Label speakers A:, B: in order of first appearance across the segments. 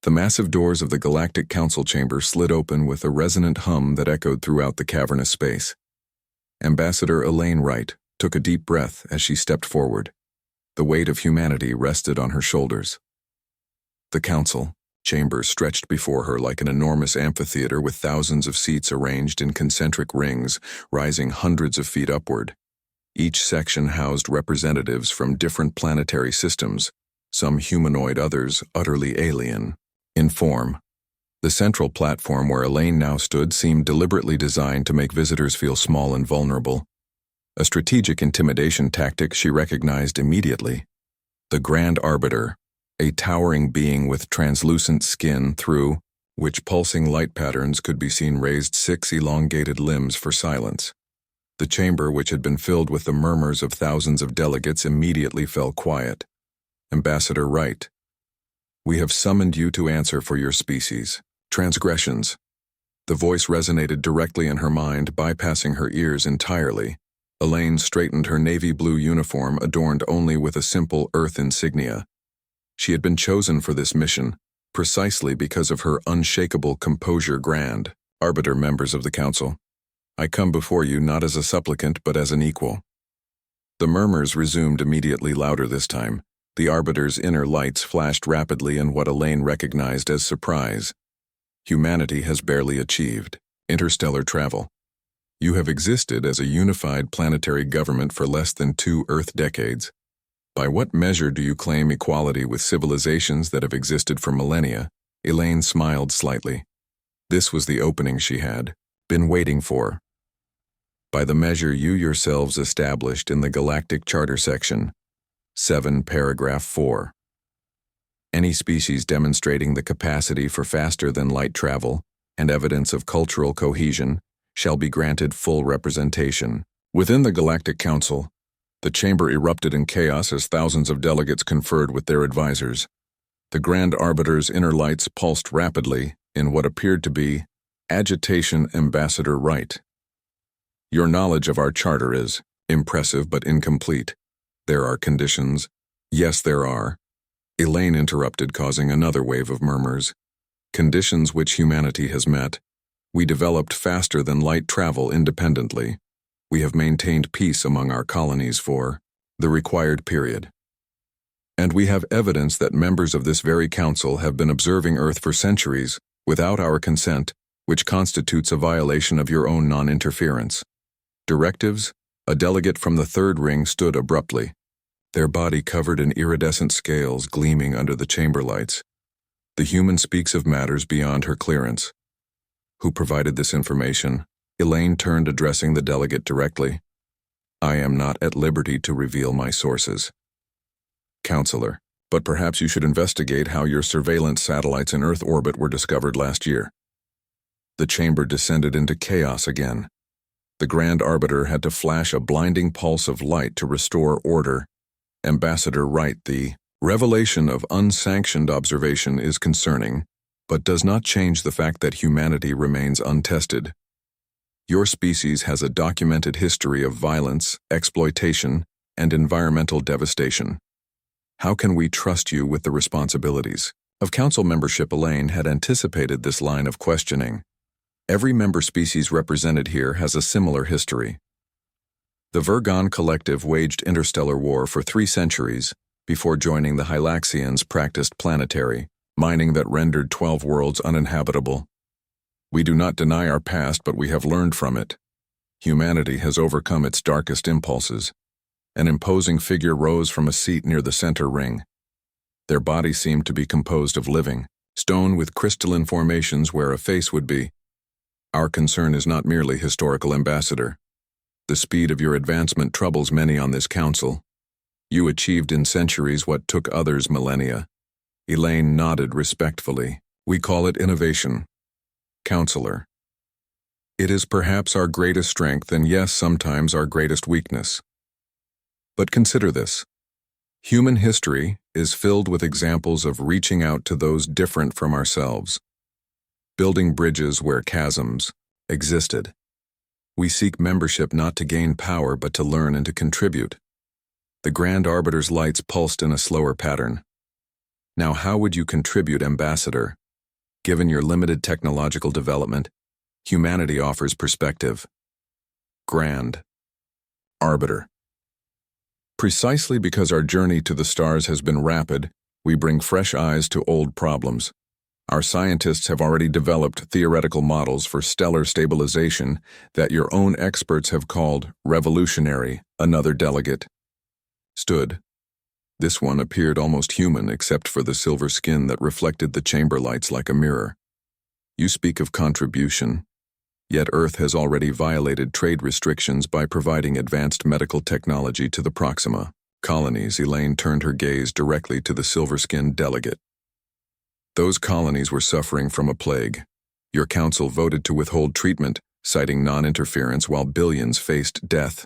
A: The massive doors of the Galactic Council chamber slid open with a resonant hum that echoed throughout the cavernous space. Ambassador Elaine Wright took a deep breath as she stepped forward. The weight of humanity rested on her shoulders. The council chamber stretched before her like an enormous amphitheater with thousands of seats arranged in concentric rings, rising hundreds of feet upward. Each section housed representatives from different planetary systems, some humanoid, others utterly alien in form. The central platform where Elaine now stood seemed deliberately designed to make visitors feel small and vulnerable. A strategic intimidation tactic she recognized immediately. The Grand Arbiter, a towering being with translucent skin through which pulsing light patterns could be seen, raised 6 elongated limbs for silence. The chamber, which had been filled with the murmurs of thousands of delegates, immediately fell quiet. Ambassador Wright, we have summoned you to answer for your species' transgressions. The voice resonated directly in her mind, bypassing her ears entirely. Elaine straightened her navy blue uniform, adorned only with a simple Earth insignia. She had been chosen for this mission, precisely because of her unshakable composure. Grand Arbiter, members of the Council, I come before you not as a supplicant but as an equal. The murmurs resumed immediately, louder this time. The Arbiter's inner lights flashed rapidly in what Elaine recognized as surprise. Humanity has barely achieved interstellar travel. You have existed as a unified planetary government for less than 2 Earth decades. By what measure do you claim equality with civilizations that have existed for millennia? Elaine smiled slightly. This was the opening she had been waiting for. By the measure you yourselves established in the Galactic Charter section, 7 paragraph 4. Any species demonstrating the capacity for faster-than-light travel and evidence of cultural cohesion shall be granted full representation. Within the Galactic Council, the chamber erupted in chaos as thousands of delegates conferred with their advisors. The Grand Arbiter's inner lights pulsed rapidly in what appeared to be agitation. Ambassador Wright, your knowledge of our charter is impressive but incomplete. There are conditions. Yes, there are. Elaine interrupted, causing another wave of murmurs. Conditions which humanity has met. We developed faster-than-light travel independently. We have maintained peace among our colonies for the required period. And we have evidence that members of this very council have been observing Earth for centuries without our consent, which constitutes a violation of your own non-interference. Directives? A delegate from the third ring stood abruptly, their body covered in iridescent scales gleaming under the chamber lights. The human speaks of matters beyond her clearance. Who provided this information? Elaine turned, addressing the delegate directly. I am not at liberty to reveal my sources. Counselor, but perhaps you should investigate how your surveillance satellites in Earth orbit were discovered last year. The chamber descended into chaos again. The Grand Arbiter had to flash a blinding pulse of light to restore order. Ambassador Wright, the revelation of unsanctioned observation is concerning, but does not change the fact that humanity remains untested. Your species has a documented history of violence, exploitation, and environmental devastation. How can we trust you with the responsibilities of council membership? Elaine had anticipated this line of questioning. Every member species represented here has a similar history. The Vergon Collective waged interstellar war for 3 centuries before joining the Hylaxians practiced planetary mining that rendered 12 worlds uninhabitable. We do not deny our past, but we have learned from it. Humanity has overcome its darkest impulses. An imposing figure rose from a seat near the center ring. Their body seemed to be composed of living stone with crystalline formations where a face would be. Our concern is not merely historical, Ambassador. The speed of your advancement troubles many on this council. You achieved in centuries what took others millennia. Elaine nodded respectfully. We call it innovation. Counselor, it is perhaps our greatest strength and yes, sometimes our greatest weakness. But consider this. Human history is filled with examples of reaching out to those different from ourselves, building bridges where chasms existed. We seek membership not to gain power but to learn and to contribute. The Grand Arbiter's lights pulsed in a slower pattern. Now, how would you contribute, Ambassador? Given your limited technological development, humanity offers perspective. Grand Arbiter. Precisely because our journey to the stars has been rapid, we bring fresh eyes to old problems. Our scientists have already developed theoretical models for stellar stabilization that your own experts have called revolutionary. Another delegate stood. This one appeared almost human except for the silver skin that reflected the chamber lights like a mirror. You speak of contribution, yet Earth has already violated trade restrictions by providing advanced medical technology to the Proxima colonies. Elaine turned her gaze directly to the silver-skinned delegate. Those colonies were suffering from a plague. Your council voted to withhold treatment, citing non-interference while billions faced death.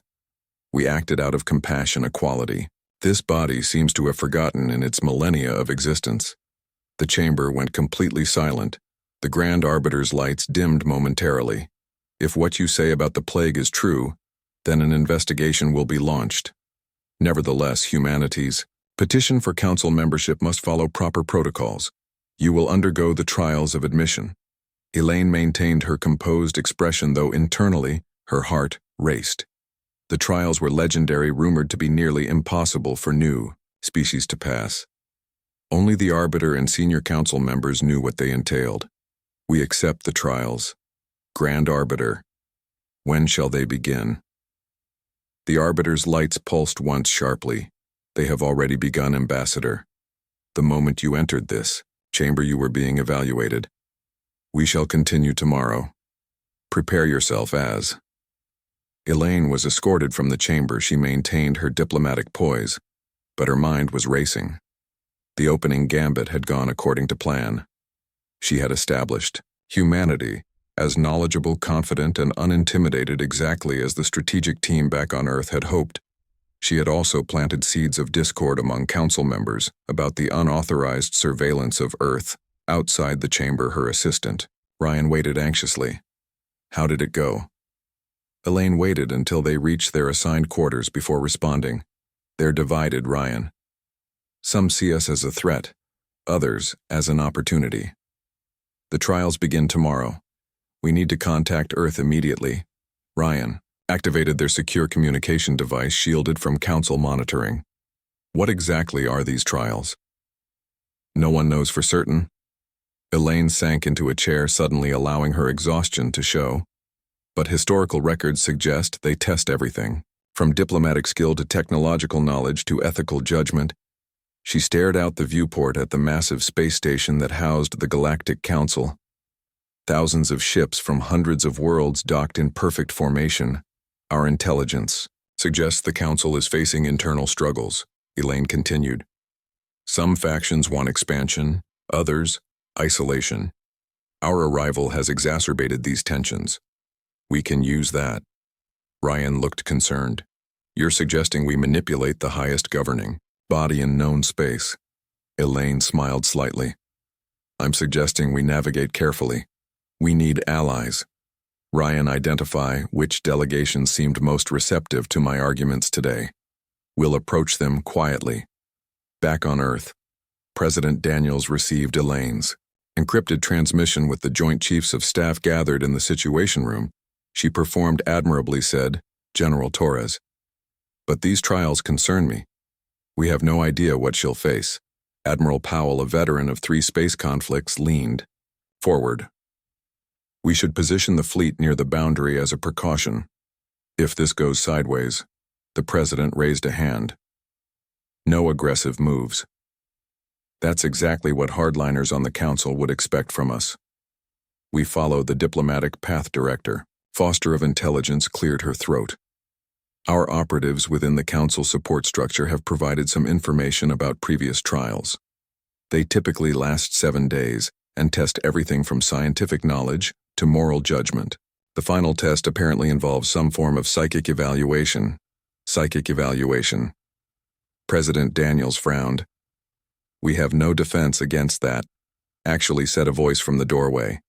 A: We acted out of compassion, equality. This body seems to have forgotten in its millennia of existence. The chamber went completely silent. The Grand Arbiter's lights dimmed momentarily. If what you say about the plague is true, then an investigation will be launched. Nevertheless, humanity's petition for council membership must follow proper protocols. You will undergo the trials of admission. Elaine maintained her composed expression, though internally her heart raced. The trials were legendary, rumored to be nearly impossible for new species to pass. Only the Arbiter and senior council members knew what they entailed. We accept the trials. Grand Arbiter, when shall they begin? The Arbiter's lights pulsed once sharply. They have already begun, Ambassador. The moment you entered this chamber, you were being evaluated. We shall continue tomorrow. Prepare yourself as. Elaine was escorted from the chamber. She maintained her diplomatic poise, but her mind was racing. The opening gambit had gone according to plan. She had established humanity as knowledgeable, confident, and unintimidated, exactly as the strategic team back on Earth had hoped. She had also planted seeds of discord among council members about the unauthorized surveillance of Earth. Outside the chamber, her assistant, Ryan, waited anxiously. How did it go? Elaine waited until they reached their assigned quarters before responding. They're divided, Ryan. Some see us as a threat, others as an opportunity. The trials begin tomorrow. We need to contact Earth immediately. Ryan activated their secure communication device shielded from council monitoring. What exactly are these trials? No one knows for certain. Elaine sank into a chair, suddenly allowing her exhaustion to show. But historical records suggest they test everything, from diplomatic skill to technological knowledge to ethical judgment. She stared out the viewport at the massive space station that housed the Galactic Council. Thousands of ships from hundreds of worlds docked in perfect formation. Our intelligence suggests the Council is facing internal struggles, Elaine continued. Some factions want expansion, others, isolation. Our arrival has exacerbated these tensions. We can use that. Ryan looked concerned. You're suggesting we manipulate the highest governing body in known space. Elaine smiled slightly. I'm suggesting we navigate carefully. We need allies. Ryan, identify which delegations seemed most receptive to my arguments today. We'll approach them quietly. Back on Earth, President Daniels received Elaine's encrypted transmission with the Joint Chiefs of Staff gathered in the Situation Room. She performed admirably, said General Torres. But these trials concern me. We have no idea what she'll face. Admiral Powell, a veteran of 3 space conflicts, leaned forward. We should position the fleet near the boundary as a precaution. If this goes sideways, the President raised a hand. No aggressive moves. That's exactly what hardliners on the Council would expect from us. We follow the diplomatic path, Director. Foster of Intelligence cleared her throat. Our operatives within the Council support structure have provided some information about previous trials. They typically last 7 days and test everything from scientific knowledge to moral judgment. The final test apparently involves some form of psychic evaluation. Psychic evaluation. President Daniels frowned. We have no defense against that, actually, said a voice from the doorway.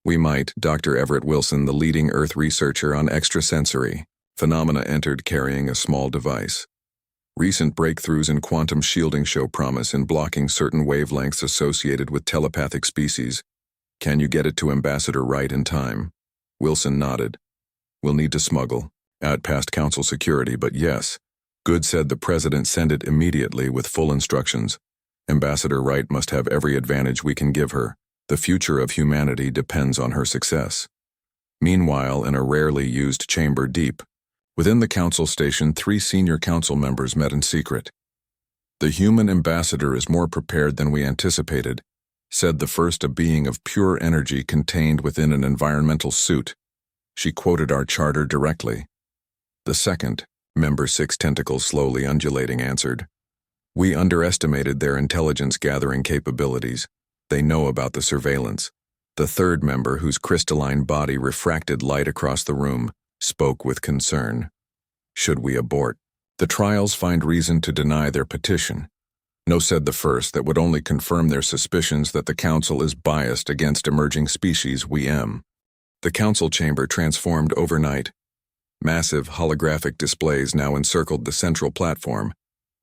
A: We might. Dr. Everett Wilson, the leading Earth researcher on extrasensory phenomena, entered carrying a small device. Recent breakthroughs in quantum shielding show promise in blocking certain wavelengths associated with telepathic species. Can you get it to Ambassador Wright in time? Wilson nodded. We'll need to smuggle out past council security, but yes. Good said the president send it immediately with full instructions. Ambassador Wright must have every advantage we can give her. The future of humanity depends on her success. Meanwhile, in a rarely used chamber deep, within the council station, 3 senior council members met in secret. The human ambassador is more prepared than we anticipated, said the first, a being of pure energy contained within an environmental suit. She quoted our charter directly. The second, member 6 tentacles slowly undulating, answered. We underestimated their intelligence-gathering capabilities. They know about the surveillance. The third member, whose crystalline body refracted light across the room, spoke with concern. Should we abort? The trials find reason to deny their petition. No, said the first, that would only confirm their suspicions that the council is biased against emerging species. The council chamber transformed overnight. Massive holographic displays now encircled the central platform,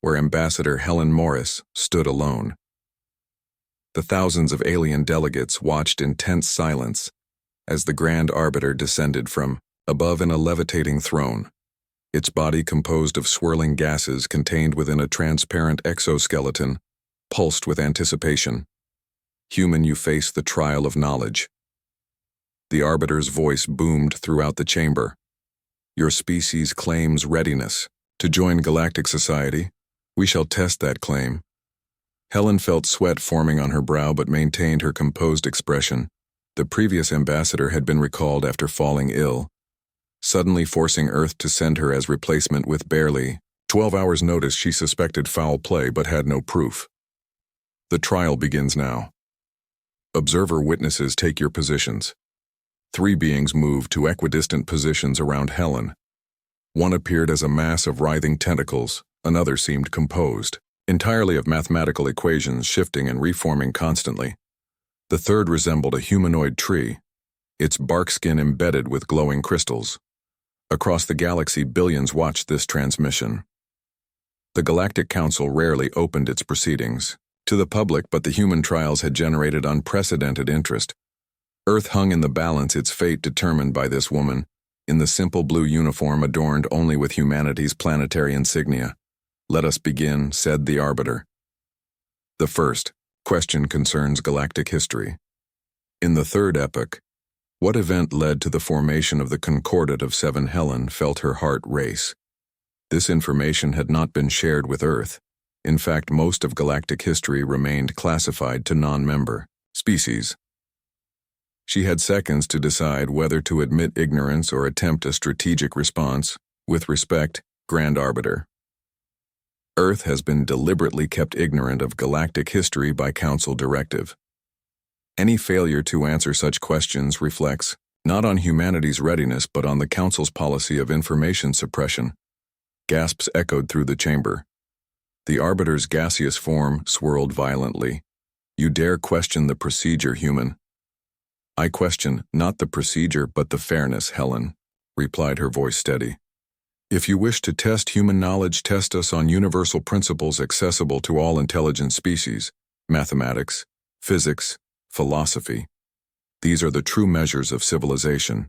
A: where Ambassador Helen Morris stood alone. The thousands of alien delegates watched in tense silence as the Grand Arbiter descended from above in a levitating throne, its body composed of swirling gases contained within a transparent exoskeleton, pulsed with anticipation. Human, you face the trial of knowledge. The Arbiter's voice boomed throughout the chamber. Your species claims readiness to join Galactic Society. We shall test that claim. Helen felt sweat forming on her brow but maintained her composed expression. The previous ambassador had been recalled after falling ill, suddenly forcing Earth to send her as replacement with barely 12 hours' notice. She suspected foul play but had no proof. The trial begins now. Observer witnesses, take your positions. 3 beings moved to equidistant positions around Helen. One appeared as a mass of writhing tentacles, another seemed composed entirely of mathematical equations shifting and reforming constantly. The third resembled a humanoid tree, its bark skin embedded with glowing crystals. Across the galaxy, billions watched this transmission. The Galactic Council rarely opened its proceedings to the public, but the human trials had generated unprecedented interest. Earth hung in the balance, its fate determined by this woman, in the simple blue uniform adorned only with humanity's planetary insignia. Let us begin, said the Arbiter. The first question concerns galactic history. In the third epoch, what event led to the formation of the Concordat of 7? Helen felt her heart race. This information had not been shared with Earth. In fact, most of galactic history remained classified to non-member species. She had seconds to decide whether to admit ignorance or attempt a strategic response. With respect, Grand Arbiter. Earth has been deliberately kept ignorant of galactic history by Council directive. Any failure to answer such questions reflects not on humanity's readiness but on the Council's policy of information suppression. Gasps echoed through the chamber. The Arbiter's gaseous form swirled violently. You dare question the procedure, human? I question not the procedure but the fairness, Helen, replied her voice steady. If you wish to test human knowledge, test us on universal principles accessible to all intelligent species: mathematics, physics, philosophy. These are the true measures of civilization.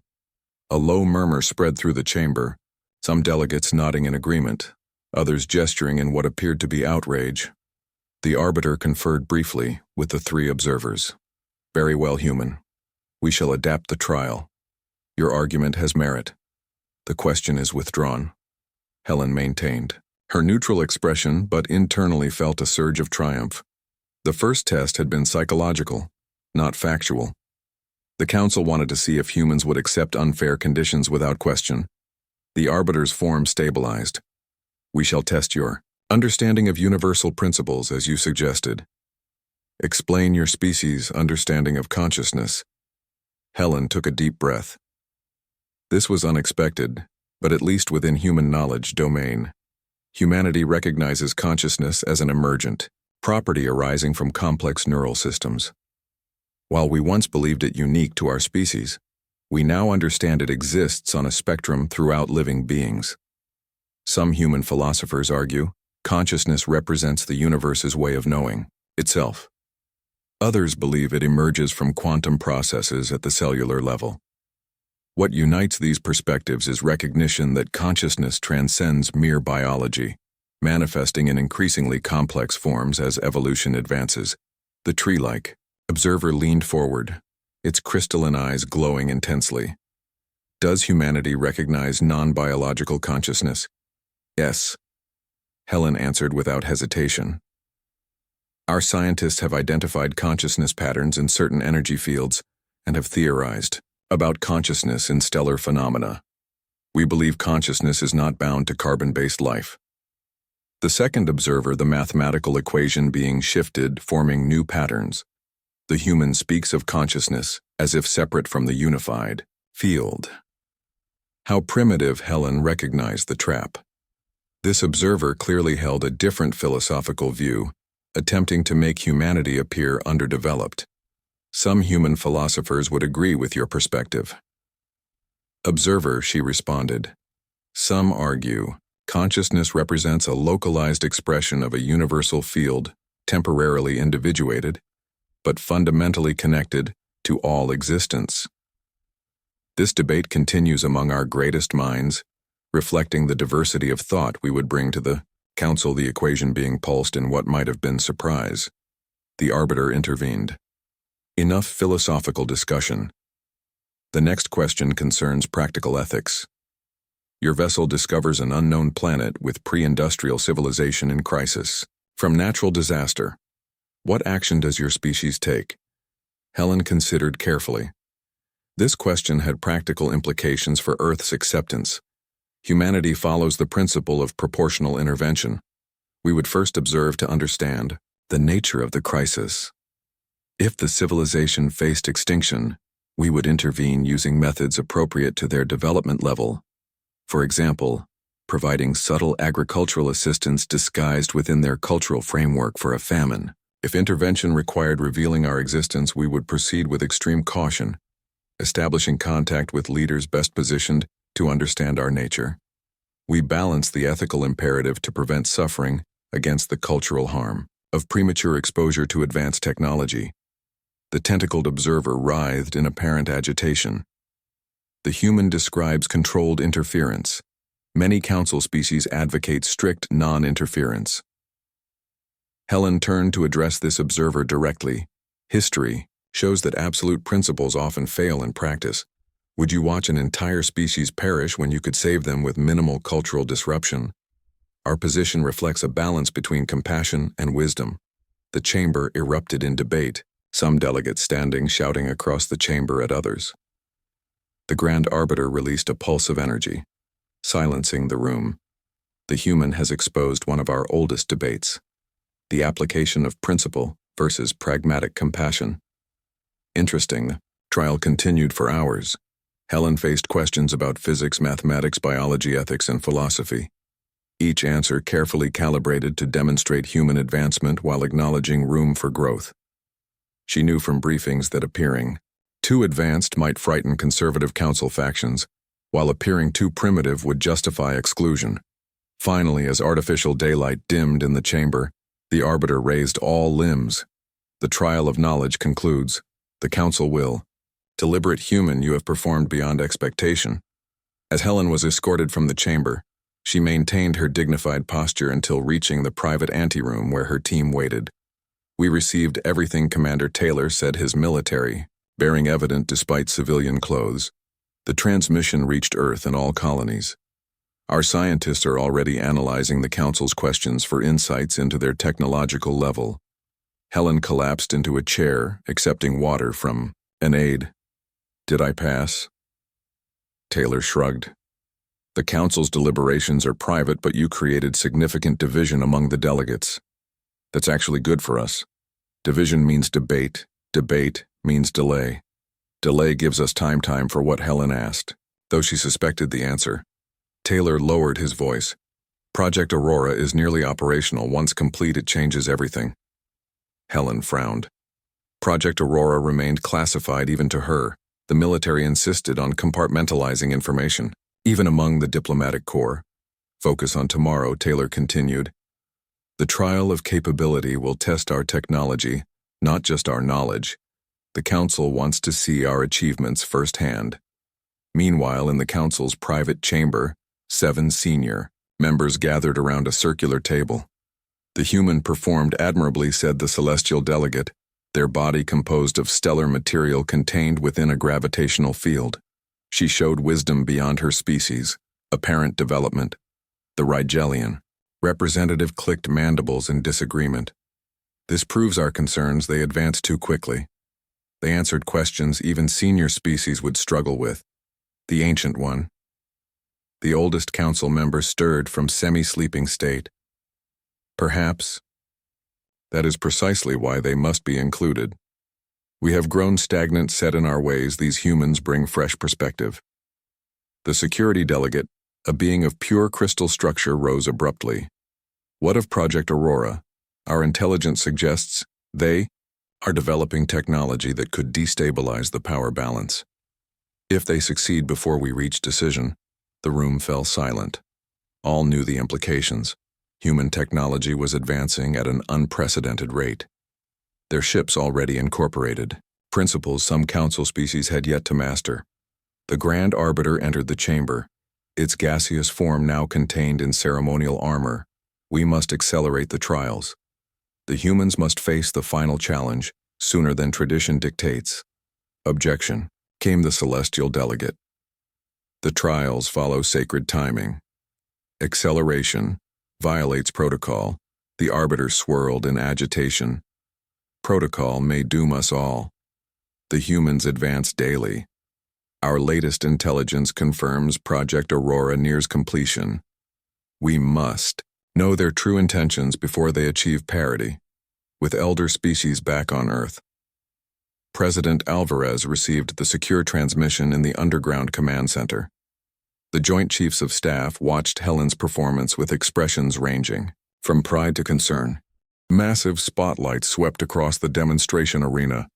A: A low murmur spread through the chamber, some delegates nodding in agreement, others gesturing in what appeared to be outrage. The Arbiter conferred briefly with the 3 observers. Very well, human. We shall adapt the trial. Your argument has merit. The question is withdrawn, Helen maintained. Her neutral expression but internally felt a surge of triumph. The first test had been psychological, not factual. The Council wanted to see if humans would accept unfair conditions without question. The Arbiter's form stabilized. We shall test your understanding of universal principles as you suggested. Explain your species' understanding of consciousness. Helen took a deep breath. This was unexpected, but at least within human knowledge domain. Humanity recognizes consciousness as an emergent property arising from complex neural systems. While we once believed it unique to our species, we now understand it exists on a spectrum throughout living beings. Some human philosophers argue, Consciousness represents the universe's way of knowing itself. Others believe it emerges from quantum processes at the cellular level. What unites these perspectives is recognition that consciousness transcends mere biology, manifesting in increasingly complex forms as evolution advances. The tree-like observer leaned forward, its crystalline eyes glowing intensely. Does humanity recognize non-biological consciousness? Yes, Helen answered without hesitation. Our scientists have identified consciousness patterns in certain energy fields and have theorized about consciousness in stellar phenomena. We believe consciousness is not bound to carbon-based life. The second observer, the mathematical equation being shifted, forming new patterns. The human speaks of consciousness as if separate from the unified field. How primitive, Helen recognized the trap. This observer clearly held a different philosophical view, attempting to make humanity appear underdeveloped. Some human philosophers would agree with your perspective. Observer, she responded. Some argue consciousness represents a localized expression of a universal field, temporarily individuated, but fundamentally connected to all existence. This debate continues among our greatest minds, reflecting the diversity of thought we would bring to the council, the equation being pulsed in what might have been surprise. The arbiter intervened. Enough philosophical discussion. The next question concerns practical ethics. Your vessel discovers an unknown planet with pre-industrial civilization in crisis. From natural disaster, what action does your species take? Helen considered carefully. This question had practical implications for Earth's acceptance. Humanity follows the principle of proportional intervention. We would first observe to understand the nature of the crisis. If the civilization faced extinction, we would intervene using methods appropriate to their development level. For example, providing subtle agricultural assistance disguised within their cultural framework for a famine. If intervention required revealing our existence, we would proceed with extreme caution, establishing contact with leaders best positioned to understand our nature. We balance the ethical imperative to prevent suffering against the cultural harm of premature exposure to advanced technology. The tentacled observer writhed in apparent agitation. The human describes controlled interference. Many council species advocate strict non-interference. Helen turned to address this observer directly. History shows that absolute principles often fail in practice. Would you watch an entire species perish when you could save them with minimal cultural disruption? Our position reflects a balance between compassion and wisdom. The chamber erupted in debate, some delegates standing shouting across the chamber at others. The Grand Arbiter released a pulse of energy, silencing the room. The human has exposed one of our oldest debates, the application of principle versus pragmatic compassion. Interesting, the trial continued for hours. Helen faced questions about physics, mathematics, biology, ethics, and philosophy. Each answer carefully calibrated to demonstrate human advancement while acknowledging room for growth. She knew from briefings that appearing too advanced might frighten conservative council factions, while appearing too primitive would justify exclusion. Finally, as artificial daylight dimmed in the chamber, the arbiter raised all limbs. The trial of knowledge concludes. The council will. Deliberate human, you have performed beyond expectation. As Helen was escorted from the chamber, she maintained her dignified posture until reaching the private anteroom where her team waited. We received everything Commander Taylor said, his military, bearing evident despite civilian clothes. The transmission reached Earth and all colonies. Our scientists are already analyzing the Council's questions for insights into their technological level. Helen collapsed into a chair, accepting water from an aide. Did I pass? Taylor shrugged. The Council's deliberations are private, but you created significant division among the delegates. That's actually good for us. Division means debate. Debate means delay. Delay gives us time for what Helen asked, though she suspected the answer. Taylor lowered his voice. Project Aurora is nearly operational. Once complete, it changes everything. Helen frowned. Project Aurora remained classified even to her. The military insisted on compartmentalizing information, even among the diplomatic corps. Focus on tomorrow, Taylor continued. The trial of capability will test our technology, not just our knowledge. The Council wants to see our achievements firsthand. Meanwhile, in the Council's private chamber, 7 senior members gathered around a circular table. The human performed admirably, said the celestial delegate, their body composed of stellar material contained within a gravitational field. She showed wisdom beyond her species, apparent development. The Rigelian representative clicked mandibles in disagreement. This proves our concerns. They advanced too quickly. They answered questions even senior species would struggle with. The Ancient One. The oldest council member stirred from semi-sleeping state. Perhaps. That is precisely why they must be included. We have grown stagnant, set in our ways. These humans bring fresh perspective. The security delegate, a being of pure crystal structure, rose abruptly. What of Project Aurora? Our intelligence suggests they are developing technology that could destabilize the power balance. If they succeed before we reach decision, the room fell silent. All knew the implications. Human technology was advancing at an unprecedented rate. Their ships already incorporated principles some council species had yet to master. The Grand Arbiter entered the chamber, its gaseous form now contained in ceremonial armor. We must accelerate the trials. The humans must face the final challenge sooner than tradition dictates. Objection, came the celestial delegate. The trials follow sacred timing. Acceleration violates protocol. The arbiter swirled in agitation. Protocol may doom us all. The humans advance daily. Our latest intelligence confirms Project Aurora nears completion. We must know their true intentions before they achieve parity, with elder species back on Earth. President Alvarez received the secure transmission in the underground command center. The Joint Chiefs of Staff watched Helen's performance with expressions ranging from pride to concern. Massive spotlights swept across the demonstration arena,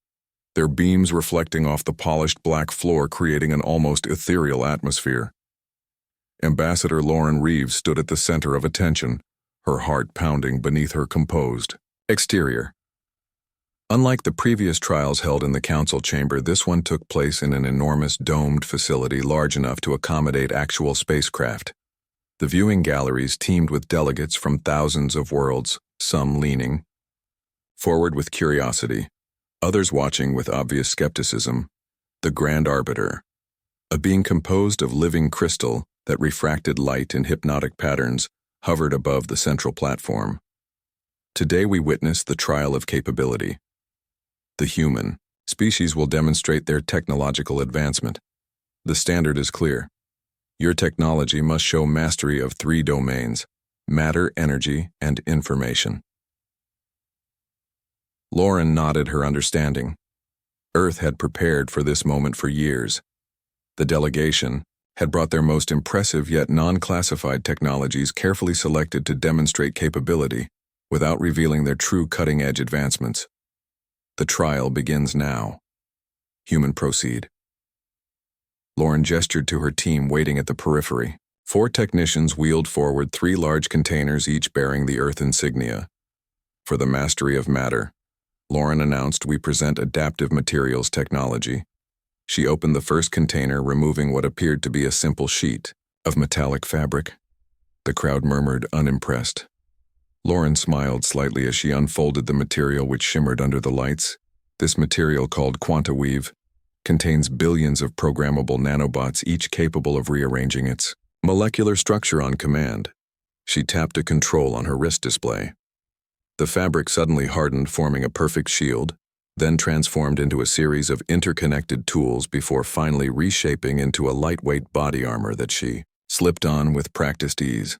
A: their beams reflecting off the polished black floor, creating an almost ethereal atmosphere. Ambassador Lauren Reeves stood at the center of attention, her heart pounding beneath her composed exterior. Unlike the previous trials held in the council chamber, this one took place in an enormous domed facility large enough to accommodate actual spacecraft. The viewing galleries teemed with delegates from thousands of worlds, some leaning forward with curiosity, others watching with obvious skepticism. The Grand Arbiter, a being composed of living crystal that refracted light in hypnotic patterns, hovered above the central platform. Today we witness the trial of capability. The human species will demonstrate their technological advancement. The standard is clear. Your technology must show mastery of 3 domains: matter, energy, and information. Lauren nodded her understanding. Earth had prepared for this moment for years. The delegation had brought their most impressive yet non-classified technologies, carefully selected to demonstrate capability without revealing their true cutting-edge advancements. The trial begins now. Human, proceed. Lauren gestured to her team waiting at the periphery. 4 technicians wheeled forward 3 large containers, each bearing the Earth insignia. For the mastery of matter, Lauren announced, we present adaptive materials technology. She opened the first container, removing what appeared to be a simple sheet of metallic fabric. The crowd murmured, unimpressed. Lauren smiled slightly as she unfolded the material, which shimmered under the lights. This material, called QuantaWeave, contains billions of programmable nanobots, each capable of rearranging its molecular structure on command. She tapped a control on her wrist display. The fabric suddenly hardened, forming a perfect shield, then transformed into a series of interconnected tools before finally reshaping into a lightweight body armor that she slipped on with practiced ease.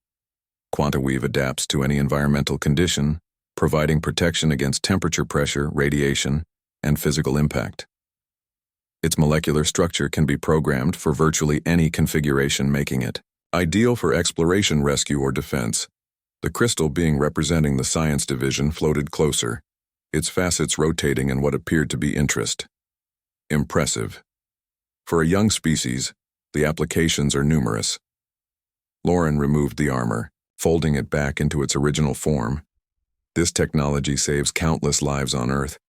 A: QuantaWeave adapts to any environmental condition, providing protection against temperature, pressure, radiation, and physical impact. Its molecular structure can be programmed for virtually any configuration, making it ideal for exploration, rescue, or defense. The crystal, being representing the science division, floated closer, its facets rotating in what appeared to be interest. Impressive. For a young species, the applications are numerous. Lauren removed the armor, folding it back into its original form. This technology saves countless lives on Earth,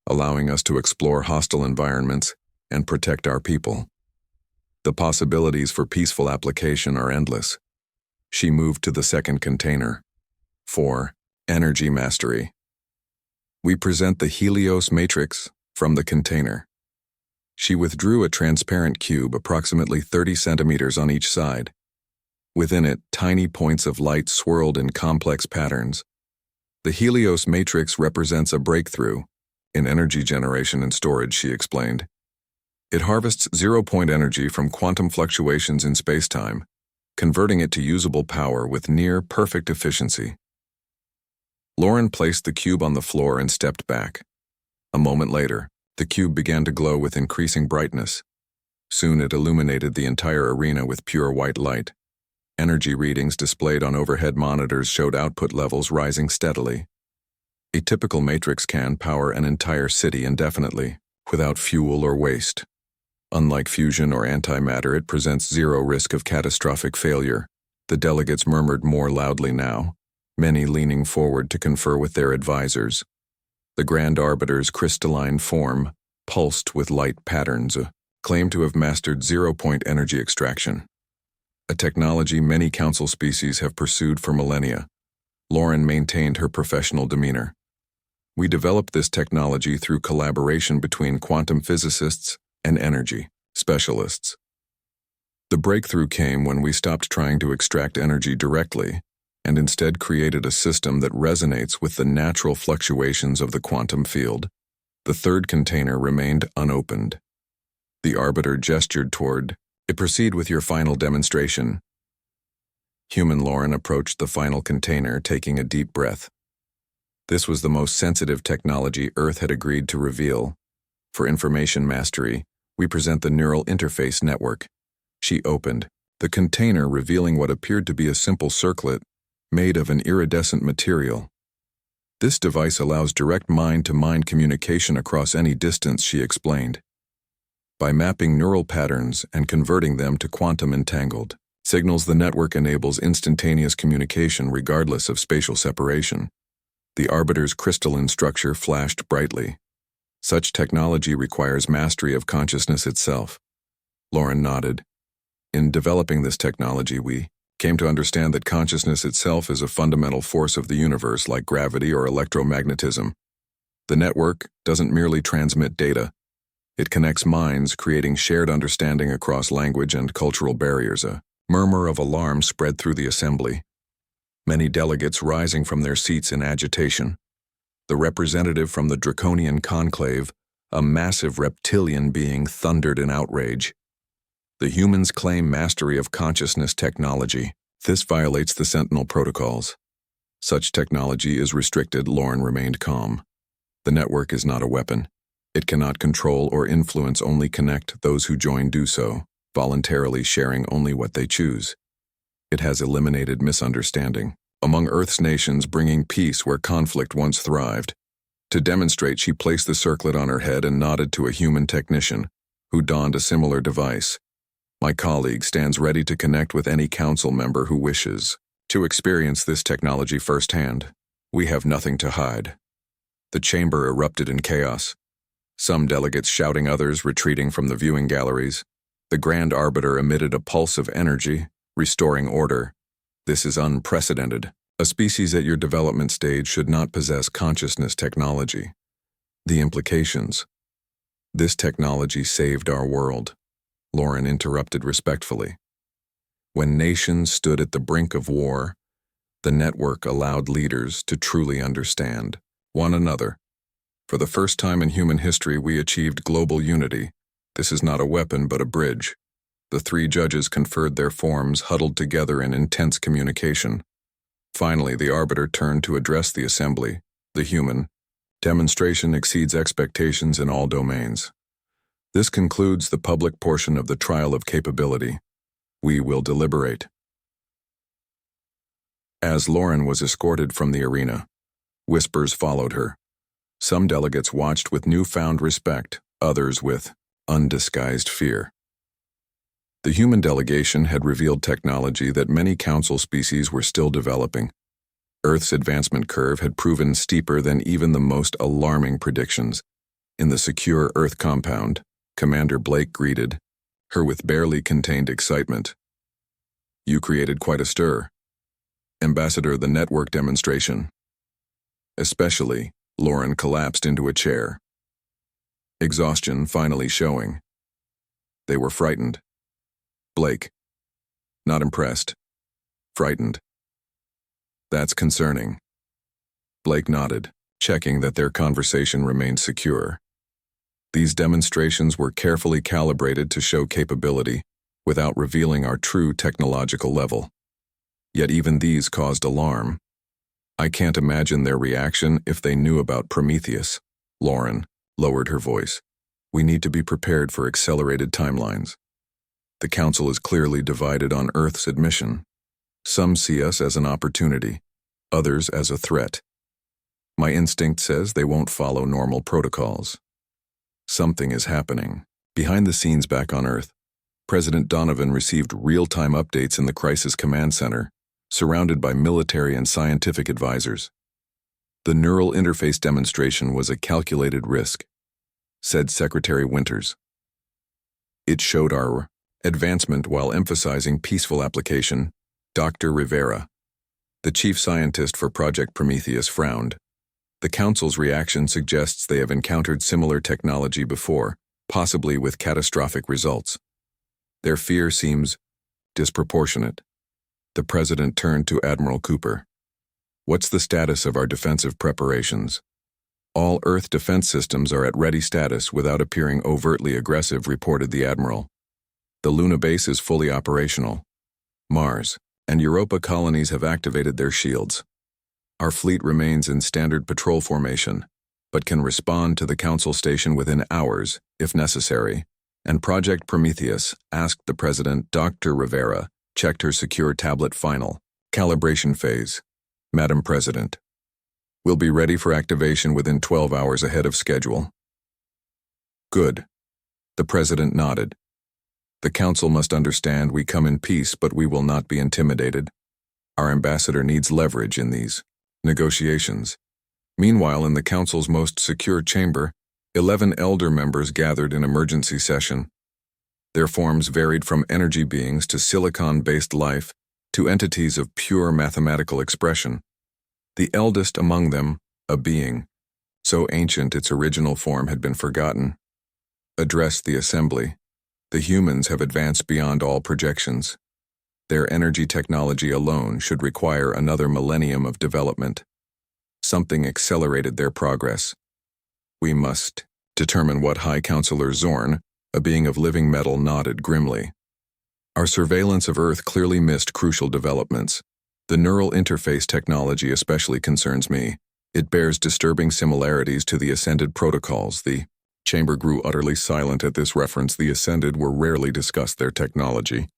A: allowing us to explore hostile environments and protect our people. The possibilities for peaceful application are endless. She moved to the second container. 4. Energy Mastery. We present the Helios Matrix from the container. She withdrew a transparent cube approximately 30 centimeters on each side. Within it, tiny points of light swirled in complex patterns. The Helios Matrix represents a breakthrough in energy generation and storage, she explained. It harvests zero-point energy from quantum fluctuations in space-time, converting it to usable power with near-perfect efficiency. Lauren placed the cube on the floor and stepped back. A moment later, the cube began to glow with increasing brightness. Soon it illuminated the entire arena with pure white light. Energy readings displayed on overhead monitors showed output levels rising steadily. A typical matrix can power an entire city indefinitely, without fuel or waste. Unlike fusion or antimatter, it presents zero risk of catastrophic failure. The delegates murmured more loudly now, many leaning forward to confer with their advisors. The Grand Arbiter's crystalline form, pulsed with light patterns, claimed to have mastered zero-point energy extraction, a technology many council species have pursued for millennia. Lauren maintained her professional demeanor. We developed this technology through collaboration between quantum physicists and energy specialists. The breakthrough came when we stopped trying to extract energy directly and instead created a system that resonates with the natural fluctuations of the quantum field. The third container remained unopened. The Arbiter gestured toward, "Proceed with your final demonstration." Human Lauren approached the final container, taking a deep breath. This was the most sensitive technology Earth had agreed to reveal. For information mastery, we present the Neural Interface Network. She opened the container, revealing what appeared to be a simple circlet made of an iridescent material. This device allows direct mind-to-mind communication across any distance, she explained. By mapping neural patterns and converting them to quantum entangled signals, the network enables instantaneous communication regardless of spatial separation. The Arbiter's crystalline structure flashed brightly. Such technology requires mastery of consciousness itself. Lauren nodded. In developing this technology, we came to understand that consciousness itself is a fundamental force of the universe, like gravity or electromagnetism. The network doesn't merely transmit data. It connects minds, creating shared understanding across language and cultural barriers. A murmur of alarm spread through the assembly, many delegates rising from their seats in agitation. The representative from the Draconian Conclave, a massive reptilian being, thundered in outrage. The humans claim mastery of consciousness technology. This violates the Sentinel protocols. Such technology is restricted, Lauren remained calm. The network is not a weapon. It cannot control or influence, only connect. Those who join do so, voluntarily sharing only what they choose. It has eliminated misunderstanding among Earth's nations, bringing peace where conflict once thrived. To demonstrate, she placed the circlet on her head and nodded to a human technician who donned a similar device. My colleague stands ready to connect with any council member who wishes to experience this technology firsthand. We have nothing to hide. The chamber erupted in chaos. Some delegates shouting, others retreating from the viewing galleries. The Grand Arbiter emitted a pulse of energy, restoring order. This is unprecedented. A species at your development stage should not possess consciousness technology. The implications. This technology saved our world, Lauren interrupted respectfully. When nations stood at the brink of war, the network allowed leaders to truly understand one another. For the first time in human history, we achieved global unity. This is not a weapon, but a bridge. The three judges conferred their forms, huddled together in intense communication. Finally, the Arbiter turned to address the assembly. The human demonstration exceeds expectations in all domains. This concludes the public portion of the trial of capability. We will deliberate. As Lauren was escorted from the arena, whispers followed her. Some delegates watched with newfound respect, others with undisguised fear. The human delegation had revealed technology that many council species were still developing. Earth's advancement curve had proven steeper than even the most alarming predictions. In the secure Earth compound, Commander Blake greeted her with barely contained excitement. "You created quite a stir. Ambassador, the network demonstration." Especially, Lauren collapsed into a chair, exhaustion finally showing. They were frightened. Blake. Not impressed. Frightened. "That's concerning." Blake nodded, checking that their conversation remained secure. These demonstrations were carefully calibrated to show capability without revealing our true technological level. Yet even these caused alarm. "I can't imagine their reaction if they knew about Prometheus." Lauren lowered her voice. "We need to be prepared for accelerated timelines. The Council is clearly divided on Earth's admission. Some see us as an opportunity, others as a threat. My instinct says they won't follow normal protocols." Something is happening. Behind the scenes back on Earth, President Donovan received real-time updates in the Crisis Command Center, surrounded by military and scientific advisors. "The neural interface demonstration was a calculated risk," said Secretary Winters. "It showed our advancement while emphasizing peaceful application." Dr. Rivera, the chief scientist for Project Prometheus, frowned. The Council's reaction suggests they have encountered similar technology before, possibly with catastrophic results. Their fear seems disproportionate. The President turned to Admiral Cooper. "What's the status of our defensive preparations?" "All Earth defense systems are at ready status without appearing overtly aggressive," reported the Admiral. "The Luna base is fully operational. Mars and Europa colonies have activated their shields. Our fleet remains in standard patrol formation, but can respond to the Council station within hours, if necessary." And Project Prometheus, asked the President. Dr. Rivera checked her secure tablet. "Final calibration phase. Madam President. We'll be ready for activation within 12 hours ahead of schedule." "Good." The President nodded. "The Council must understand we come in peace, but we will not be intimidated. Our ambassador needs leverage in these negotiations." Meanwhile, in the Council's most secure chamber, 11 elder members gathered in emergency session. Their forms varied from energy beings to silicon-based life to entities of pure mathematical expression. The eldest among them, a being, so ancient its original form had been forgotten, addressed the assembly. "The humans have advanced beyond all projections. Their energy technology alone should require another millennium of development. Something accelerated their progress. We must determine what." High Counselor Zorn, a being of living metal, nodded grimly. "Our surveillance of Earth clearly missed crucial developments. The neural interface technology especially concerns me. It bears disturbing similarities to the Ascended protocols." The chamber grew utterly silent at this reference. The Ascended were rarely discussed their technology.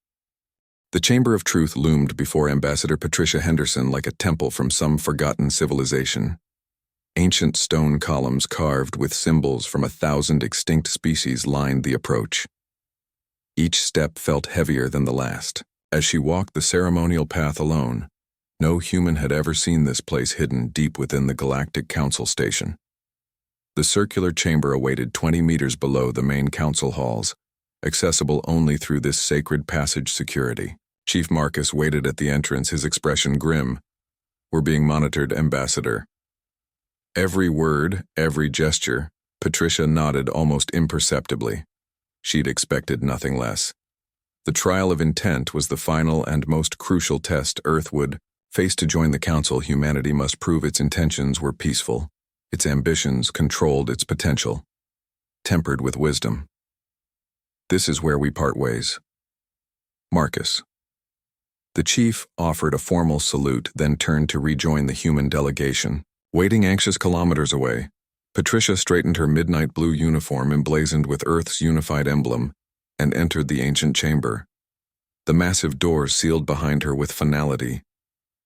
A: The Chamber of Truth loomed before Ambassador Patricia Henderson like a temple from some forgotten civilization. Ancient stone columns carved with symbols from 1,000 extinct species lined the approach. Each step felt heavier than the last. As she walked the ceremonial path alone, no human had ever seen this place hidden deep within the Galactic Council station. The circular chamber awaited 20 meters below the main council halls, accessible only through this sacred passage security. Chief Marcus waited at the entrance, his expression grim. "We're being monitored, Ambassador." Every word, every gesture, Patricia nodded almost imperceptibly. She'd expected nothing less. The trial of intent was the final and most crucial test Earth would face. To join the Council, humanity must prove its intentions were peaceful, its ambitions controlled its potential, tempered with wisdom. "This is where we part ways. Marcus." The chief offered a formal salute, then turned to rejoin the human delegation. Waiting anxious kilometers away, Patricia straightened her midnight blue uniform emblazoned with Earth's unified emblem and entered the ancient chamber. The massive doors sealed behind her with finality.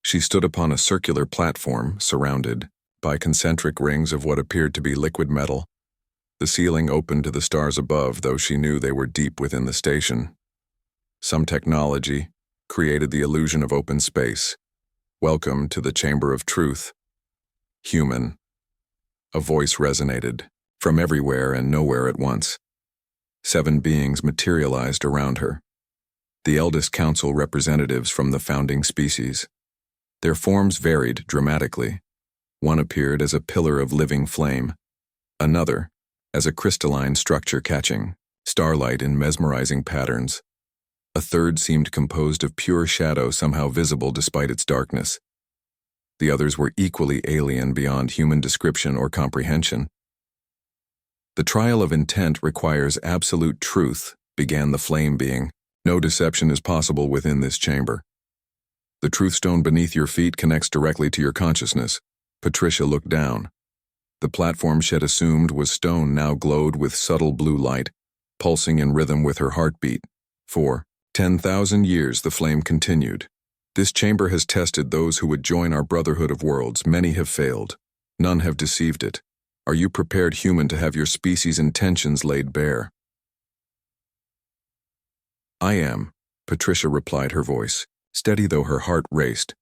A: She stood upon a circular platform surrounded by concentric rings of what appeared to be liquid metal. The ceiling opened to the stars above, though she knew they were deep within the station. Some technology created the illusion of open space, Welcome to the Chamber of Truth. Human. A voice resonated, from everywhere and nowhere at once. 7 beings materialized around her. The eldest council representatives from the founding species. Their forms varied dramatically. One appeared as a pillar of living flame. Another, as a crystalline structure catching starlight in mesmerizing patterns. A third seemed composed of pure shadow, somehow visible despite its darkness. The others were equally alien beyond human description or comprehension. The trial of intent requires absolute truth, began the flame being. No deception is possible within this chamber. The truth stone beneath your feet connects directly to your consciousness. Patricia looked down. The platform she had assumed was stone now glowed with subtle blue light, pulsing in rhythm with her heartbeat. For 10,000 years, the flame continued. This chamber has tested those who would join our brotherhood of worlds. Many have failed. None have deceived it. Are you prepared, human, to have your species' intentions laid bare? I am, Patricia replied, her voice steady though her heart raced.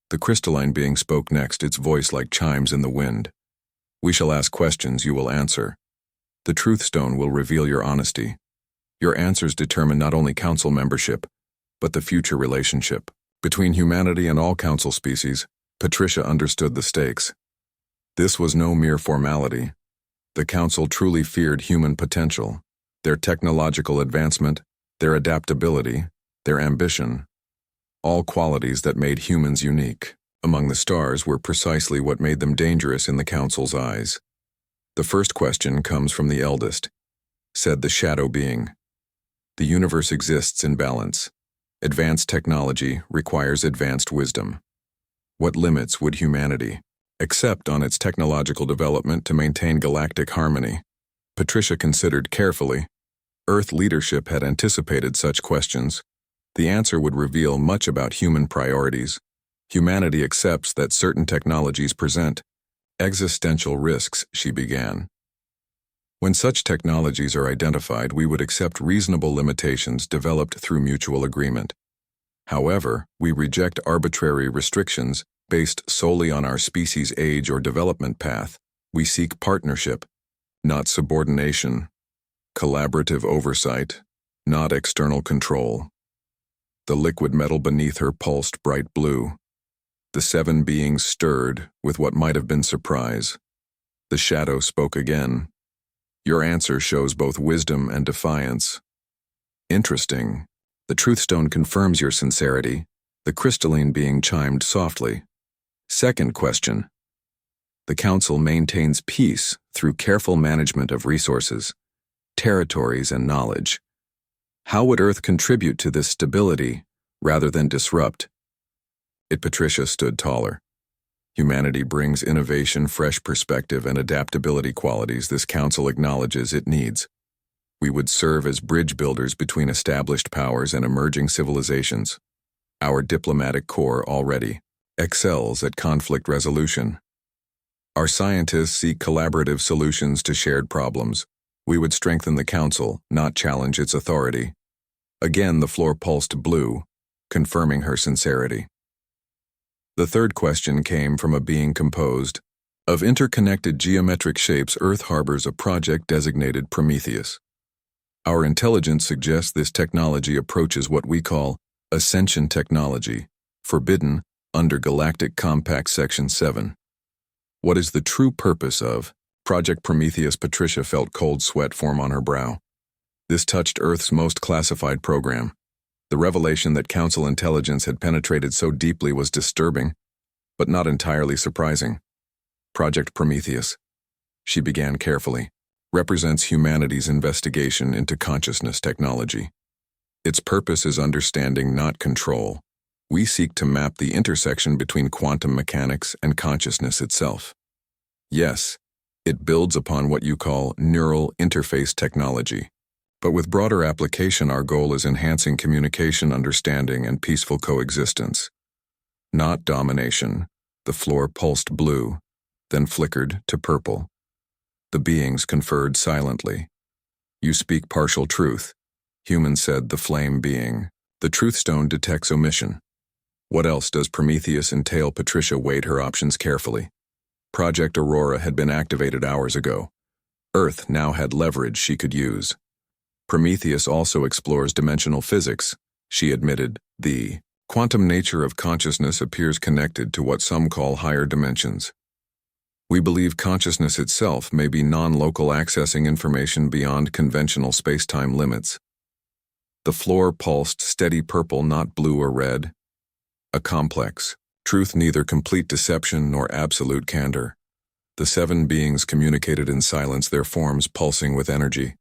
A: The crystalline being spoke next, its voice like chimes in the wind. We shall ask questions, you will answer. The truth stone will reveal your honesty. Your answers determine not only council membership, but the future relationship. Between humanity and all council species, Patricia understood the stakes. This was no mere formality. The council truly feared human potential, their technological advancement, their adaptability, their ambition. All qualities that made humans unique among the stars were precisely what made them dangerous in the council's eyes. The first question comes from the eldest, said the shadow being. The universe exists in balance. Advanced technology requires advanced wisdom. What limits would humanity accept on its technological development to maintain galactic harmony? Patricia considered carefully. Earth leadership had anticipated such questions. The answer would reveal much about human priorities. Humanity accepts that certain technologies present existential risks, she began. When such technologies are identified, we would accept reasonable limitations developed through mutual agreement. However, we reject arbitrary restrictions based solely on our species' age or development path. We seek partnership, not subordination, collaborative oversight, not external control. The liquid metal beneath her pulsed bright blue. The 7 beings stirred with what might have been surprise. The shadow spoke again. Your answer shows both wisdom and defiance. Interesting. The truth stone confirms your sincerity. The crystalline being chimed softly. Second question. The council maintains peace through careful management of resources, territories, and knowledge. How would Earth contribute to this stability rather than disrupt? Patricia stood taller. Humanity brings innovation, fresh perspective, and adaptability qualities this council acknowledges it needs. We would serve as bridge builders between established powers and emerging civilizations. Our diplomatic corps already excels at conflict resolution. Our scientists seek collaborative solutions to shared problems. We would strengthen the council, not challenge its authority. Again, the floor pulsed blue, confirming her sincerity. The third question came from a being composed of interconnected geometric shapes. Earth harbors a project designated Prometheus. Our intelligence suggests this technology approaches what we call ascension technology, forbidden under Galactic Compact Section 7. What is the true purpose of Project Prometheus? Patricia felt cold sweat form on her brow. This touched Earth's most classified program. The revelation that Council intelligence had penetrated so deeply was disturbing, but not entirely surprising. Project Prometheus, she began carefully, represents humanity's investigation into consciousness technology. Its purpose is understanding, not control. We seek to map the intersection between quantum mechanics and consciousness itself. Yes, it builds upon what you call neural interface technology. But with broader application, our goal is enhancing communication, understanding, and peaceful coexistence. Not domination. The floor pulsed blue, then flickered to purple. The beings conferred silently. You speak partial truth, human, said the flame being. The truth stone detects omission. What else does Prometheus entail? Patricia weighed her options carefully. Project Aurora had been activated hours ago. Earth now had leverage she could use. Prometheus also explores dimensional physics, she admitted. The quantum nature of consciousness appears connected to what some call higher dimensions. We believe consciousness itself may be non-local, accessing information beyond conventional space-time limits. The floor pulsed steady purple, not blue or red. A complex truth, neither complete deception nor absolute candor. The 7 beings communicated in silence, their forms pulsing with energy.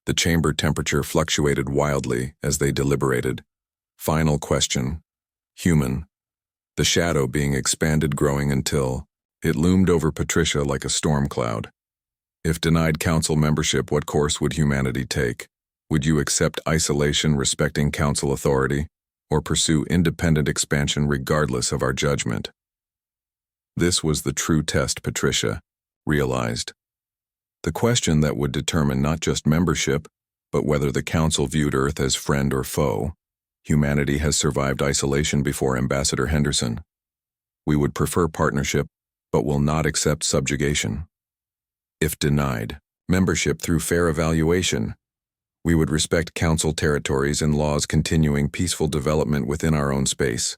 A: The chamber temperature fluctuated wildly as they deliberated. Final question. Human. The shadow being expanded, growing until it loomed over Patricia like a storm cloud. If denied council membership, what course would humanity take? Would you accept isolation, respecting council authority, or pursue independent expansion regardless of our judgment? This was the true test, Patricia realized. The question that would determine not just membership, but whether the council viewed Earth as friend or foe. Humanity has survived isolation before, Ambassador Henderson. We would prefer partnership, but will not accept subjugation. If denied membership through fair evaluation, we would respect council territories and laws, continuing peaceful development within our own space.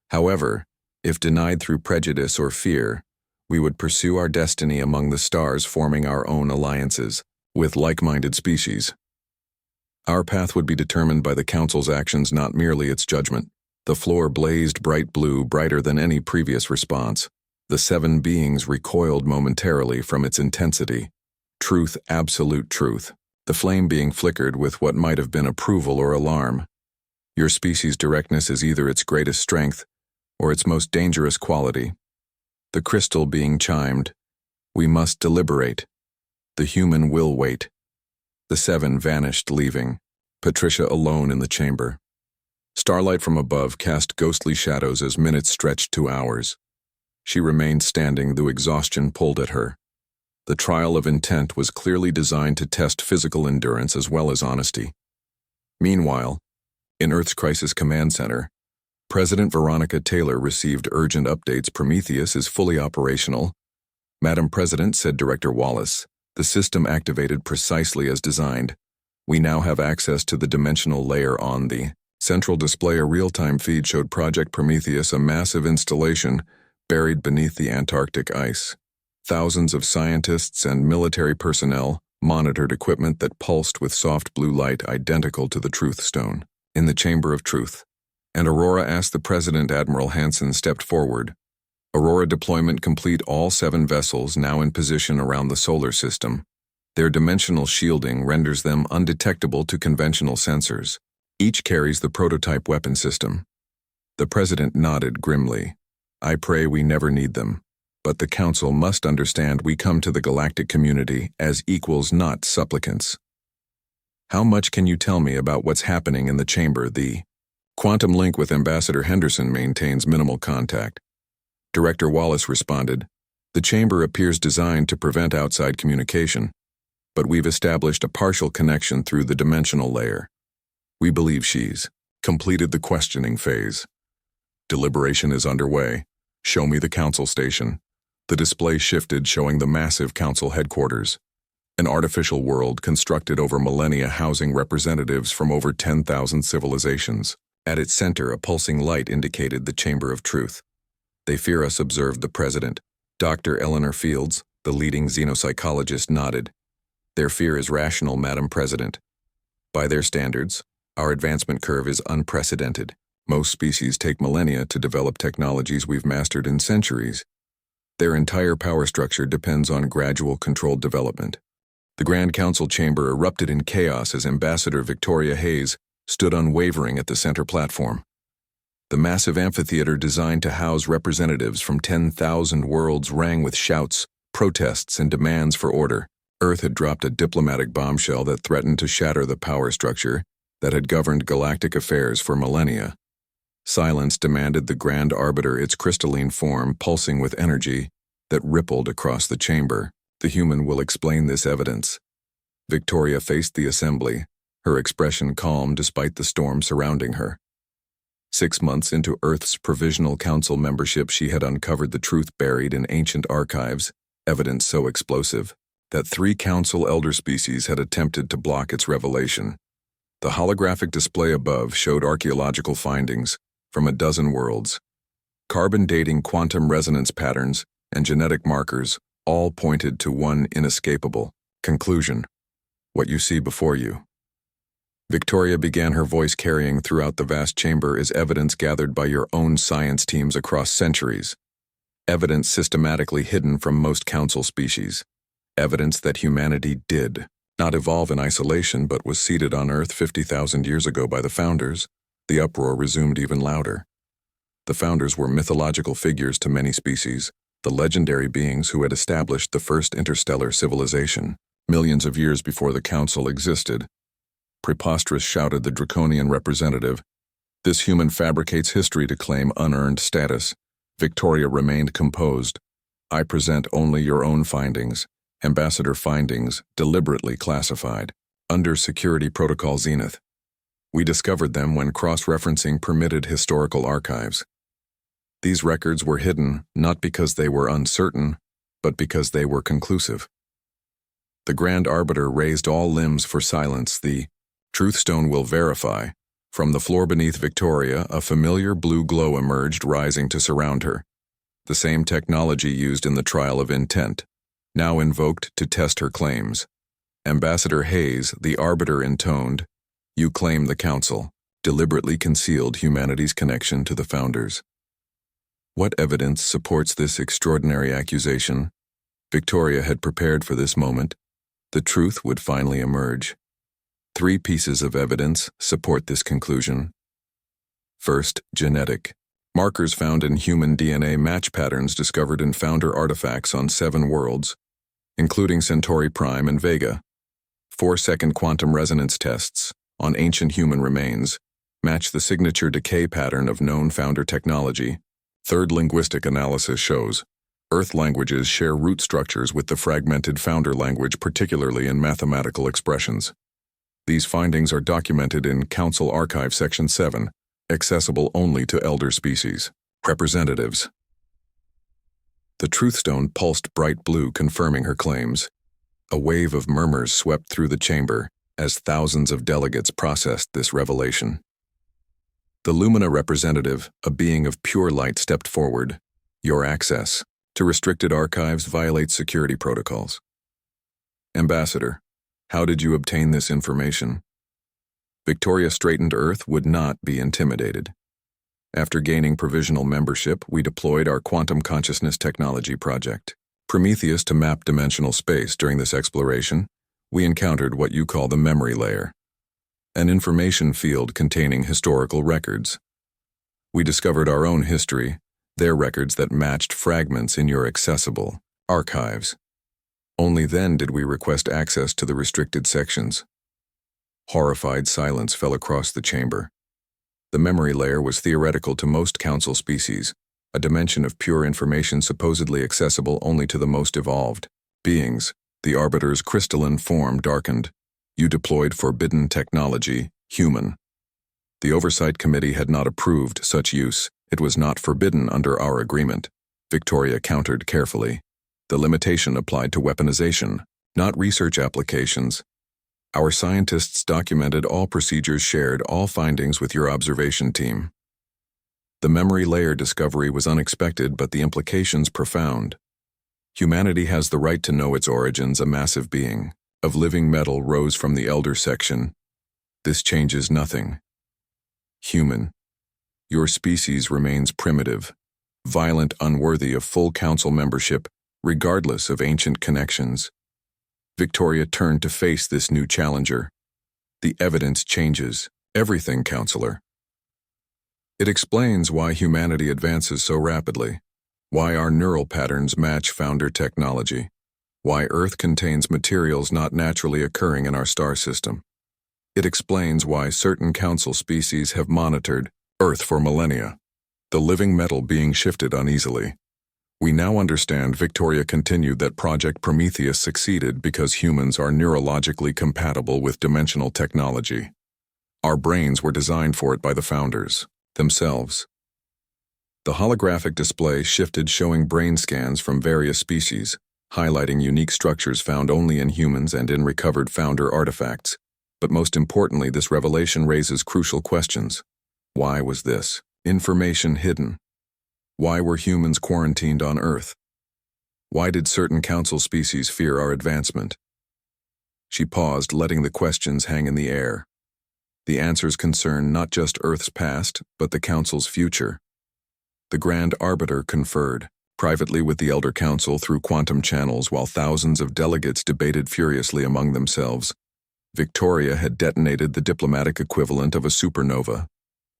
A: However, if denied through prejudice or fear, we would pursue our destiny among the stars, forming our own alliances with like-minded species. Our path would be determined by the council's actions, not merely its judgment. The floor blazed bright blue, brighter than any previous response. The 7 beings recoiled momentarily from its intensity. Truth, absolute truth. The flame being flickered with what might have been approval or alarm. Your species' directness is either its greatest strength or its most dangerous quality. The crystal being chimed. We must deliberate. The human will wait. The 7 vanished, leaving Patricia alone in the chamber. Starlight from above cast ghostly shadows as minutes stretched to hours. She remained standing, though exhaustion pulled at her. The trial of intent was clearly designed to test physical endurance as well as honesty. Meanwhile, in Earth's Crisis Command Center, President Veronica Taylor received urgent updates. Prometheus is fully operational. Madam President, said Director Wallace, the system activated precisely as designed. We now have access to the dimensional layer on the central display. A real-time feed showed Project Prometheus, a massive installation buried beneath the Antarctic ice. Thousands of scientists and military personnel monitored equipment that pulsed with soft blue light identical to the Truth Stone in the Chamber of Truth. And Aurora asked the President. Admiral Hansen stepped forward. Aurora deployment complete. All 7 vessels now in position around the solar system. Their dimensional shielding renders them undetectable to conventional sensors. Each carries the prototype weapon system. The President nodded grimly. I pray we never need them. But the Council must understand we come to the galactic community as equals, not supplicants. How much can you tell me about what's happening in the chamber? The quantum link with Ambassador Henderson maintains minimal contact. Director Wallace responded, the chamber appears designed to prevent outside communication, but we've established a partial connection through the dimensional layer. We believe she's completed the questioning phase. Deliberation is underway. Show me the council station. The display shifted, showing the massive council headquarters, an artificial world constructed over millennia housing representatives from over 10,000 civilizations. At its center, a pulsing light indicated the Chamber of Truth. They fear us, observed the President. Dr. Eleanor Fields, the leading xenopsychologist, nodded. Their fear is rational, Madam President. By their standards, our advancement curve is unprecedented. Most species take millennia to develop technologies we've mastered in centuries. Their entire power structure depends on gradual, controlled development. The Grand Council chamber erupted in chaos as Ambassador Victoria Hayes stood unwavering at the center platform. The massive amphitheater, designed to house representatives from 10,000 worlds, rang with shouts, protests, and demands for order. Earth had dropped a diplomatic bombshell that threatened to shatter the power structure that had governed galactic affairs for millennia. Silence demanded the Grand Arbiter, its crystalline form pulsing with energy that rippled across the chamber. The human will explain this evidence. Victoria faced the assembly, her expression calm despite the storm surrounding her. 6 months into Earth's Provisional Council membership, she had uncovered the truth buried in ancient archives, evidence so explosive that 3 council elder species had attempted to block its revelation. The holographic display above showed archaeological findings from a dozen worlds. Carbon dating, quantum resonance patterns, and genetic markers all pointed to one inescapable conclusion: what you see before you. Victoria began, her voice carrying throughout the vast chamber, is evidence gathered by your own science teams across centuries. Evidence systematically hidden from most council species. Evidence that humanity did not evolve in isolation but was seeded on Earth 50,000 years ago by the Founders. The uproar resumed even louder. The Founders were mythological figures to many species, the legendary beings who had established the first interstellar civilization, millions of years before the Council existed. Preposterous, shouted the draconian representative. This human fabricates history to claim unearned status. Victoria remained composed. I present only your own findings, Ambassador findings, deliberately classified, under Security Protocol Zenith. We discovered them when cross-referencing permitted historical archives. These records were hidden not because they were uncertain, but because they were conclusive. The Grand Arbiter raised all limbs for silence. The Truthstone will verify. From the floor beneath Victoria, a familiar blue glow emerged, rising to surround her. The same technology used in the trial of intent, now invoked to test her claims. Ambassador Hayes, the Arbiter, intoned, "You claim the Council deliberately concealed humanity's connection to the Founders." What evidence supports this extraordinary accusation? Victoria had prepared for this moment. The truth would finally emerge. 3 pieces of evidence support this conclusion. First, genetic. Markers found in human DNA match patterns discovered in Founder artifacts on 7 worlds, including Centauri Prime and Vega. 4-second quantum resonance tests on ancient human remains match the signature decay pattern of known Founder technology. Third, linguistic analysis shows Earth languages share root structures with the fragmented Founder language, particularly in mathematical expressions. These findings are documented in Council Archive Section 7, accessible only to elder species representatives. The Truthstone pulsed bright blue, confirming her claims. A wave of murmurs swept through the chamber as thousands of delegates processed this revelation. The Lumina representative, a being of pure light, stepped forward. Your access to restricted archives violates security protocols. Ambassador, how did you obtain this information? Victoria straightened. Earth would not be intimidated. After gaining provisional membership, we deployed our quantum consciousness technology project, Prometheus, to map dimensional space. During this exploration, we encountered what you call the memory layer, an information field containing historical records. We discovered our own history, their records that matched fragments in your accessible archives. Only then did we request access to the restricted sections. Horrified silence fell across the chamber. The memory layer was theoretical to most Council species, a dimension of pure information supposedly accessible only to the most evolved beings. The Arbiter's crystalline form darkened. You deployed forbidden technology, human. The Oversight Committee had not approved such use. It was not forbidden under our agreement. Victoria countered carefully. The limitation applied to weaponization, not research applications. Our scientists documented all procedures, shared all findings with your observation team. The memory layer discovery was unexpected, but the implications profound. Humanity has the right to know its origins. A massive being of living metal rose from the elder section. This changes nothing. Human, your species remains primitive, violent, unworthy of full Council membership, regardless of ancient connections. Victoria turned to face this new challenger. The evidence changes everything, Counselor. It explains why humanity advances so rapidly, why our neural patterns match Founder technology, why Earth contains materials not naturally occurring in our star system. It explains why certain Council species have monitored Earth for millennia, the living metal being shifted uneasily. We now understand, Victoria continued, that Project Prometheus succeeded because humans are neurologically compatible with dimensional technology. Our brains were designed for it by the Founders. themselves. The holographic display shifted, showing brain scans from various species, highlighting unique structures found only in humans and in recovered founder artifacts. But most importantly, this revelation raises crucial questions. Why was this information hidden? Why were humans quarantined on Earth? Why did certain council species fear our advancement? She paused, letting the questions hang in the air. The answers concern not just Earth's past, but the Council's future. The Grand Arbiter conferred privately with the Elder Council through quantum channels while thousands of delegates debated furiously among themselves. Victoria had detonated the diplomatic equivalent of a supernova.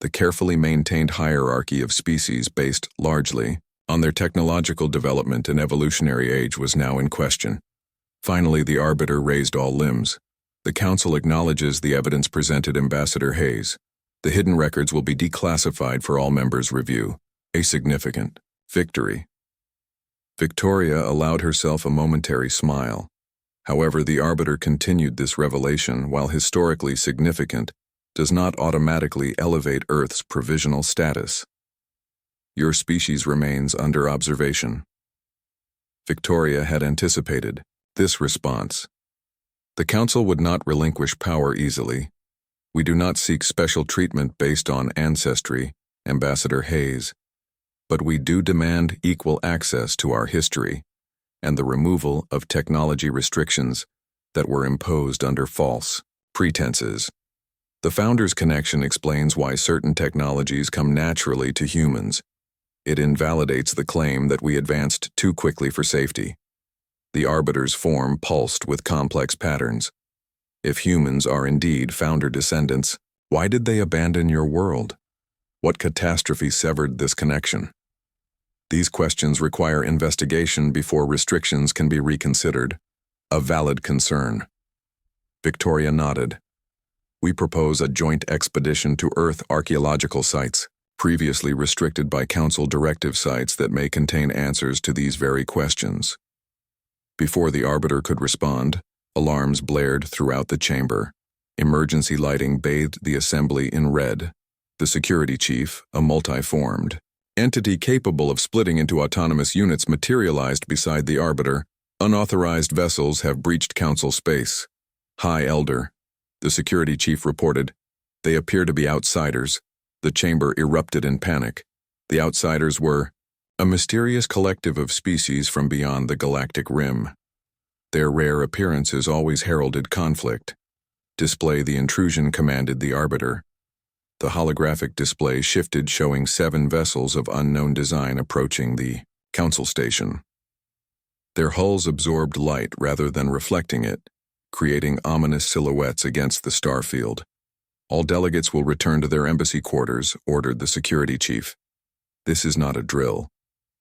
A: The carefully maintained hierarchy of species based largely on their technological development and evolutionary age was now in question. Finally, the Arbiter raised all limbs. The Council acknowledges the evidence presented, Ambassador Hayes. The hidden records will be declassified for all members' review. A significant victory. Victoria allowed herself a momentary smile. However, the Arbiter continued, this revelation, while historically significant, does not automatically elevate Earth's provisional status. Your species remains under observation. Victoria had anticipated this response. The Council would not relinquish power easily. We do not seek special treatment based on ancestry, Ambassador Hayes, but we do demand equal access to our history and the removal of technology restrictions that were imposed under false pretenses. The Founder's connection explains why certain technologies come naturally to humans. It invalidates the claim that we advanced too quickly for safety. The Arbiter's form pulsed with complex patterns. If humans are indeed Founder descendants, why did they abandon your world? What catastrophe severed this connection? These questions require investigation before restrictions can be reconsidered. A valid concern. Victoria nodded. We propose a joint expedition to Earth archaeological sites, previously restricted by Council directive sites that may contain answers to these very questions. Before the Arbiter could respond, alarms blared throughout the chamber. Emergency lighting bathed the assembly in red. The security chief, a multi-formed entity capable of splitting into autonomous units, materialized beside the Arbiter. Unauthorized vessels have breached Council space. High Elder, the security chief reported. They appear to be outsiders. The chamber erupted in panic. The outsiders were a mysterious collective of species from beyond the galactic rim. Their rare appearances always heralded conflict. Display the intrusion, commanded the Arbiter. The holographic display shifted, showing 7 vessels of unknown design approaching the Council station. Their hulls absorbed light rather than reflecting it, creating ominous silhouettes against the starfield. All delegates will return to their embassy quarters, ordered the security chief. This is not a drill.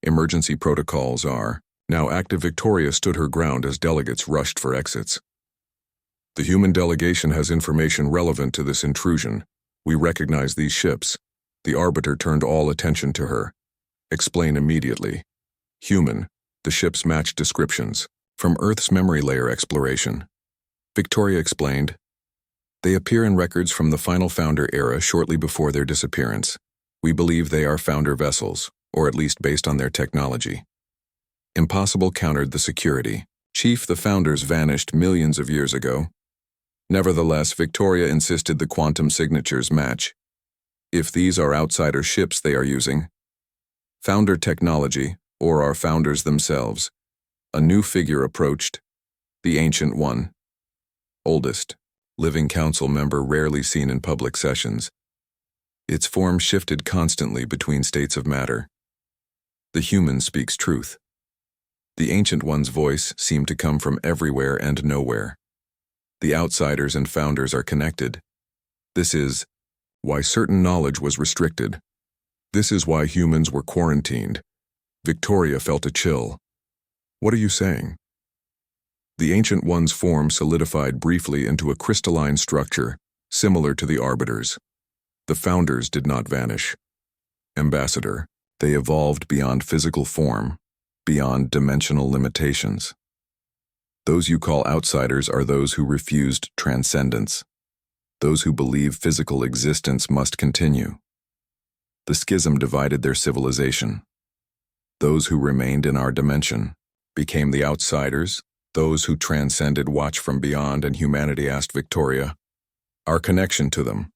A: Emergency protocols are now active. Victoria stood her ground as delegates rushed for exits. The human delegation has information relevant to this intrusion. We recognize these ships. The Arbiter turned all attention to her. Explain immediately. Human. The ships match descriptions. From Earth's memory layer exploration. Victoria explained. They appear in records from the final Founder era shortly before their disappearance. We believe they are Founder vessels, or at least based on their technology. Impossible, countered the security chief. The Founders vanished millions of years ago. Nevertheless, Victoria insisted the quantum signatures match. If these are outsider ships they are using Founder technology, or are Founders themselves. A new figure approached. The Ancient One. Oldest, living council member rarely seen in public sessions. Its form shifted constantly between states of matter. The human speaks truth. The Ancient One's voice seemed to come from everywhere and nowhere. The outsiders and Founders are connected. This is why certain knowledge was restricted. This is why humans were quarantined. Victoria felt a chill. What are you saying? The Ancient One's form solidified briefly into a crystalline structure, similar to the Arbiter's. The Founders did not vanish. Ambassador, they evolved beyond physical form, beyond dimensional limitations. Those you call outsiders are those who refused transcendence, those who believe physical existence must continue. The schism divided their civilization. Those who remained in our dimension became the outsiders. Those who transcended watched from beyond, and humanity asked Victoria, our connection to them,